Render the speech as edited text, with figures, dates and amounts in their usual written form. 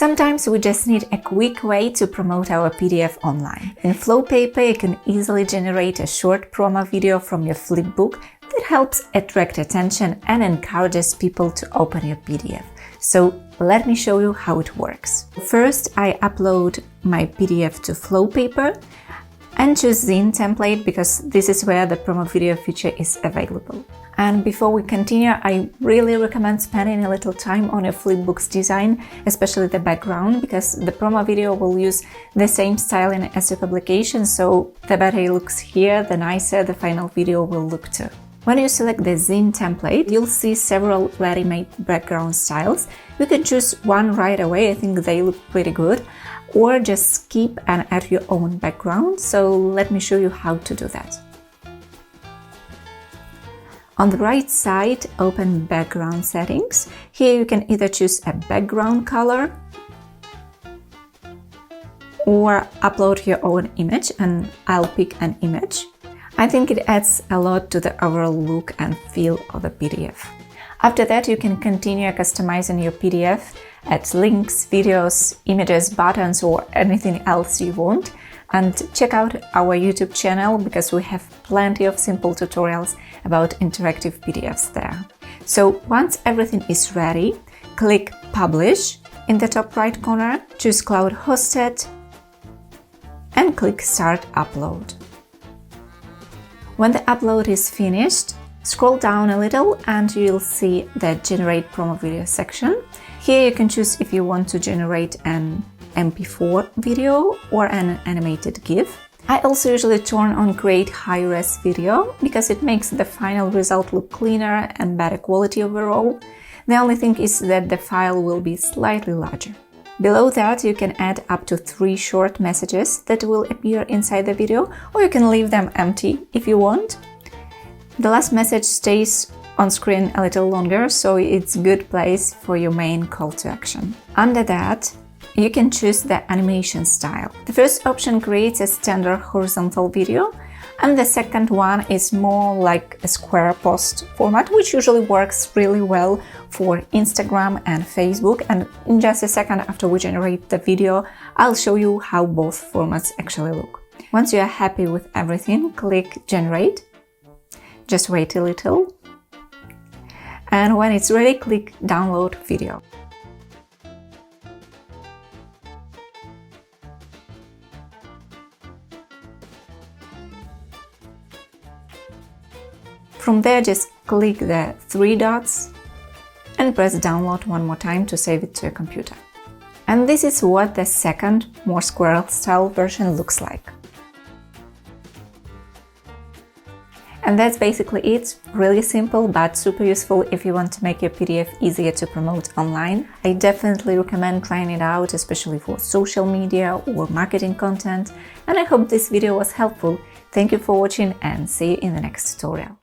Sometimes we just need a quick way to promote our PDF online. In Flowpaper, you can easily generate a short promo video from your flipbook that helps attract attention and encourages people to open your PDF. So let me show you how it works. First, I upload my PDF to Flowpaper and choose Zine template because this is where the promo video feature is available. And before we continue, I really recommend spending a little time on your flipbook's design, especially the background, because the promo video will use the same styling as your publication, so the better it looks here, the nicer the final video will look too. When you select the Zine template, you'll see several ready-made background styles. You can choose one right away, I think they look pretty good, or just skip and add your own background, so let me show you how to do that. On the right side, open Background Settings. Here you can either choose a background color or upload your own image, and I'll pick an image. I think it adds a lot to the overall look and feel of the PDF. After that, you can continue customizing your PDF, add links, videos, images, buttons, or anything else you want. And check out our YouTube channel because we have plenty of simple tutorials about interactive PDFs there. So once everything is ready, click Publish in the top right corner, choose Cloud Hosted, and click Start Upload. When the upload is finished, scroll down a little and you'll see the Generate Promo Video section. Here you can choose if you want to generate an MP4 video or an animated GIF. I also usually turn on Create High-Res Video because it makes the final result look cleaner and better quality overall. The only thing is that the file will be slightly larger. Below that, you can add up to 3 short messages that will appear inside the video, or you can leave them empty if you want. The last message stays on screen a little longer, so it's a good place for your main call to action. Under that, you can choose the animation style. The first option creates a standard horizontal video, and the second one is more like a square post format, which usually works really well for Instagram and Facebook. And in just a second after we generate the video, I'll show you how both formats actually look. Once you are happy with everything, click Generate. Just wait a little. And when it's ready, click Download Video. From there, just click the 3 dots and press download one more time to save it to your computer. And this is what the second, more squirrel style version looks like. And that's basically it. Really simple, but super useful if you want to make your PDF easier to promote online. I definitely recommend trying it out, especially for social media or marketing content. And I hope this video was helpful. Thank you for watching and see you in the next tutorial.